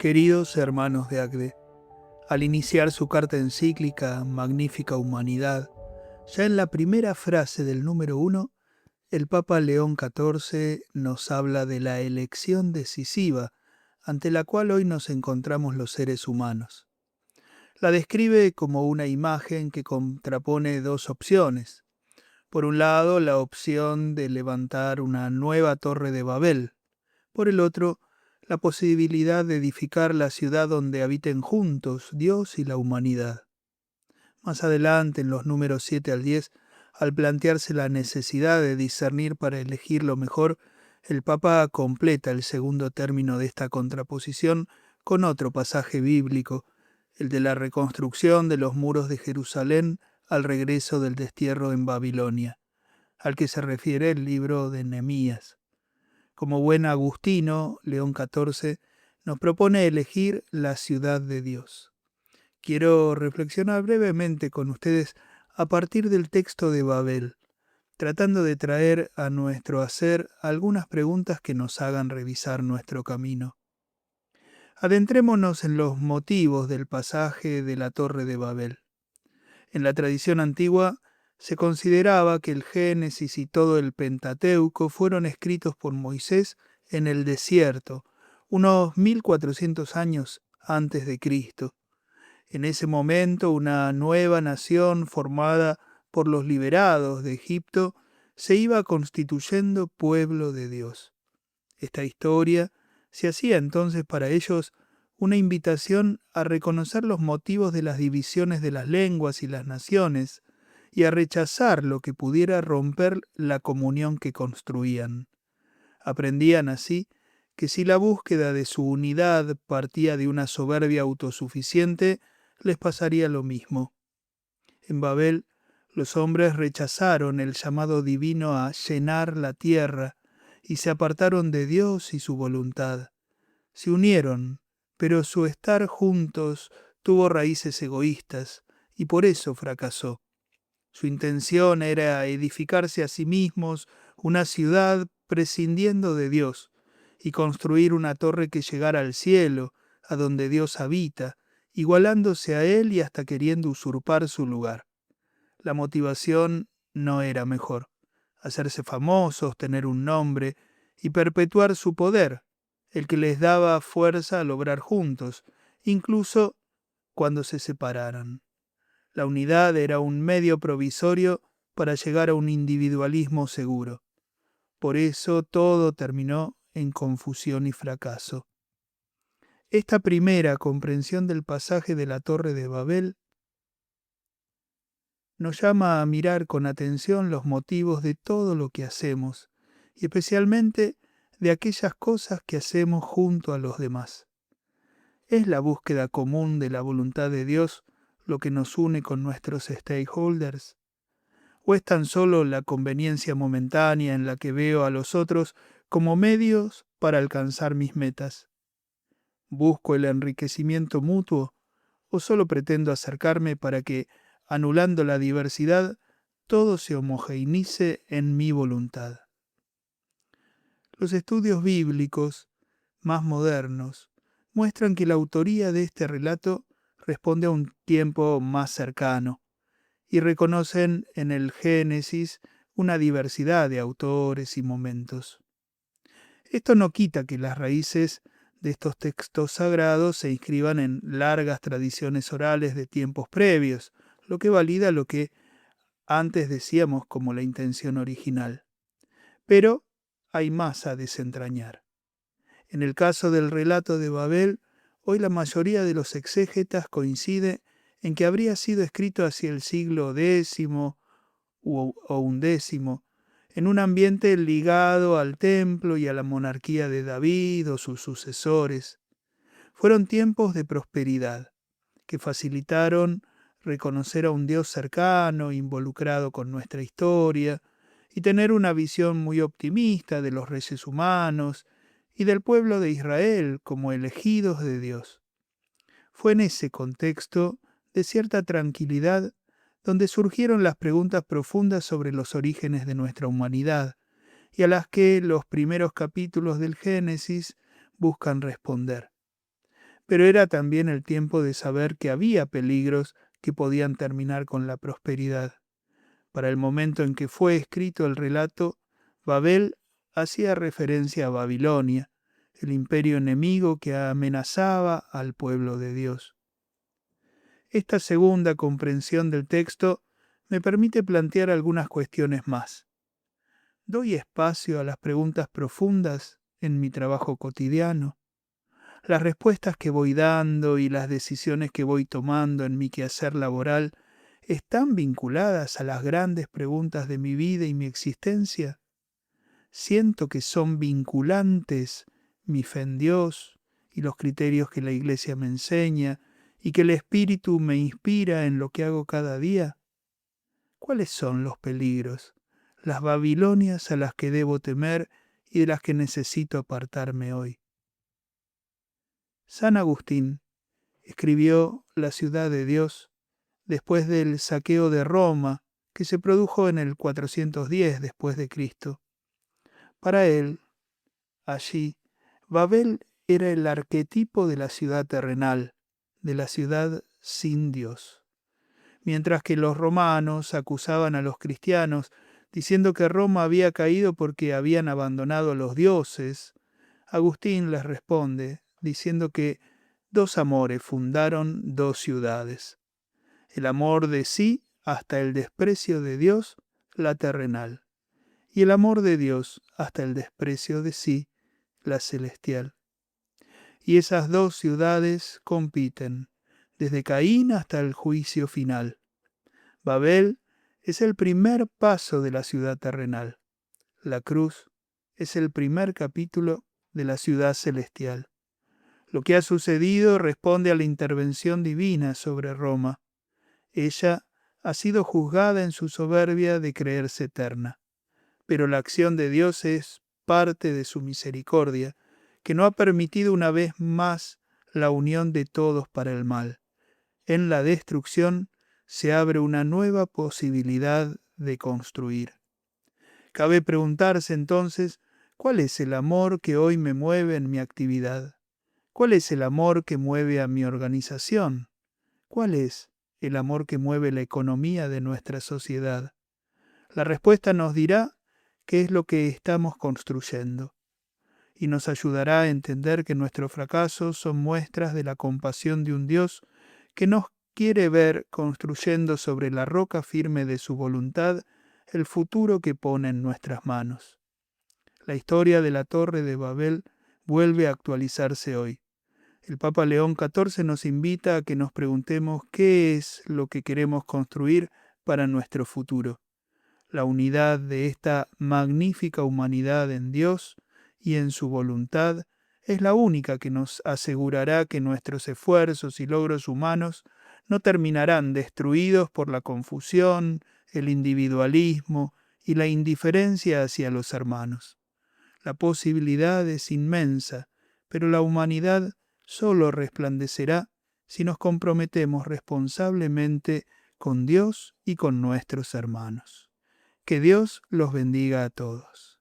Queridos hermanos de Agde, al iniciar su carta encíclica Magnifica Humanidad, ya en la primera frase del número 1, el Papa León XIV nos habla de la elección decisiva ante la cual hoy nos encontramos los seres humanos. La describe como una imagen que contrapone dos opciones. Por un lado, la opción de levantar una nueva torre de Babel. Por el otro, la posibilidad de edificar la ciudad donde habiten juntos Dios y la humanidad. Más adelante, en los números 7 al 10, al plantearse la necesidad de discernir para elegir lo mejor, el Papa completa el segundo término de esta contraposición con otro pasaje bíblico, el de la reconstrucción de los muros de Jerusalén al regreso del destierro en Babilonia, al que se refiere el libro de Nehemías. Como buen agustino, León XIV nos propone elegir la ciudad de Dios. Quiero reflexionar brevemente con ustedes a partir del texto de Babel, tratando de traer a nuestro hacer algunas preguntas que nos hagan revisar nuestro camino. Adentrémonos en los motivos del pasaje de la Torre de Babel. En la tradición antigua se consideraba que el Génesis y todo el Pentateuco fueron escritos por Moisés en el desierto, unos 1400 años antes de Cristo. En ese momento, una nueva nación formada por los liberados de Egipto se iba constituyendo pueblo de Dios. Esta historia se hacía entonces para ellos una invitación a reconocer los motivos de las divisiones de las lenguas y las naciones y a rechazar lo que pudiera romper la comunión que construían. Aprendían así que si la búsqueda de su unidad partía de una soberbia autosuficiente, les pasaría lo mismo. En Babel, los hombres rechazaron el llamado divino a llenar la tierra y se apartaron de Dios y su voluntad. Se unieron, pero su estar juntos tuvo raíces egoístas y por eso fracasó. Su intención era edificarse a sí mismos una ciudad prescindiendo de Dios y construir una torre que llegara al cielo, a donde Dios habita, igualándose a Él y hasta queriendo usurpar su lugar. La motivación no era mejor: hacerse famosos, tener un nombre y perpetuar su poder, el que les daba fuerza a lograr juntos, incluso cuando se separaran. La unidad era un medio provisorio para llegar a un individualismo seguro. Por eso todo terminó en confusión y fracaso. Esta primera comprensión del pasaje de la Torre de Babel nos llama a mirar con atención los motivos de todo lo que hacemos, y especialmente de aquellas cosas que hacemos junto a los demás. ¿Es la búsqueda común de la voluntad de Dios lo que nos une con nuestros stakeholders? ¿O es tan solo la conveniencia momentánea en la que veo a los otros como medios para alcanzar mis metas? ¿Busco el enriquecimiento mutuo o solo pretendo acercarme para que, anulando la diversidad, todo se homogeneice en mi voluntad? Los estudios bíblicos más modernos muestran que la autoría de este relato responde a un tiempo más cercano y reconocen en el Génesis una diversidad de autores y momentos. Esto no quita que las raíces de estos textos sagrados se inscriban en largas tradiciones orales de tiempos previos, lo que valida lo que antes decíamos como la intención original. Pero hay más a desentrañar. En el caso del relato de Babel, hoy la mayoría de los exégetas coincide en que habría sido escrito hacia el siglo X o XI, en un ambiente ligado al templo y a la monarquía de David o sus sucesores. Fueron tiempos de prosperidad, que facilitaron reconocer a un Dios cercano, involucrado con nuestra historia, y tener una visión muy optimista de los reyes humanos y del pueblo de Israel como elegidos de Dios. Fue en ese contexto de cierta tranquilidad donde surgieron las preguntas profundas sobre los orígenes de nuestra humanidad y a las que los primeros capítulos del Génesis buscan responder. pero era también el tiempo de saber que había peligros que podían terminar con la prosperidad. Para el momento en que fue escrito el relato, Babel hacía referencia a Babilonia, el imperio enemigo que amenazaba al pueblo de Dios. Esta segunda comprensión del texto me permite plantear algunas cuestiones más. ¿Doy espacio a las preguntas profundas en mi trabajo cotidiano? ¿Las respuestas que voy dando y las decisiones que voy tomando en mi quehacer laboral están vinculadas a las grandes preguntas de mi vida y mi existencia? ¿Siento que son vinculantes mi fe en Dios y los criterios que la Iglesia me enseña y que el Espíritu me inspira en lo que hago cada día? ¿Cuáles son los peligros, las Babilonias a las que debo temer y de las que necesito apartarme hoy? San Agustín escribió La ciudad de Dios después del saqueo de Roma que se produjo en el 410 después de Cristo. Para él, allí, Babel era el arquetipo de la ciudad terrenal, de la ciudad sin Dios. Mientras que los romanos acusaban a los cristianos diciendo que Roma había caído porque habían abandonado a los dioses, Agustín les responde diciendo que dos amores fundaron dos ciudades: el amor de sí hasta el desprecio de Dios, la terrenal, y el amor de Dios hasta el desprecio de sí, la celestial. Y esas dos ciudades compiten, desde Caín hasta el juicio final. Babel es el primer paso de la ciudad terrenal. La cruz es el primer capítulo de la ciudad celestial. Lo que ha sucedido responde a la intervención divina sobre Roma. Ella ha sido juzgada en su soberbia de creerse eterna, pero la acción de Dios es parte de su misericordia, que no ha permitido una vez más la unión de todos para el mal. En la destrucción se abre una nueva posibilidad de construir. Cabe preguntarse entonces, ¿cuál es el amor que hoy me mueve en mi actividad? ¿Cuál es el amor que mueve a mi organización? ¿Cuál es el amor que mueve la economía de nuestra sociedad? La respuesta nos dirá qué es lo que estamos construyendo y nos ayudará a entender que nuestros fracasos son muestras de la compasión de un Dios que nos quiere ver construyendo sobre la roca firme de su voluntad el futuro que pone en nuestras manos. La historia de la Torre de Babel vuelve a actualizarse hoy. El Papa León XIV nos invita a que nos preguntemos qué es lo que queremos construir para nuestro futuro. La unidad de esta magnífica humanidad en Dios y en su voluntad es la única que nos asegurará que nuestros esfuerzos y logros humanos no terminarán destruidos por la confusión, el individualismo y la indiferencia hacia los hermanos. La posibilidad es inmensa, pero la humanidad solo resplandecerá si nos comprometemos responsablemente con Dios y con nuestros hermanos. Que Dios los bendiga a todos.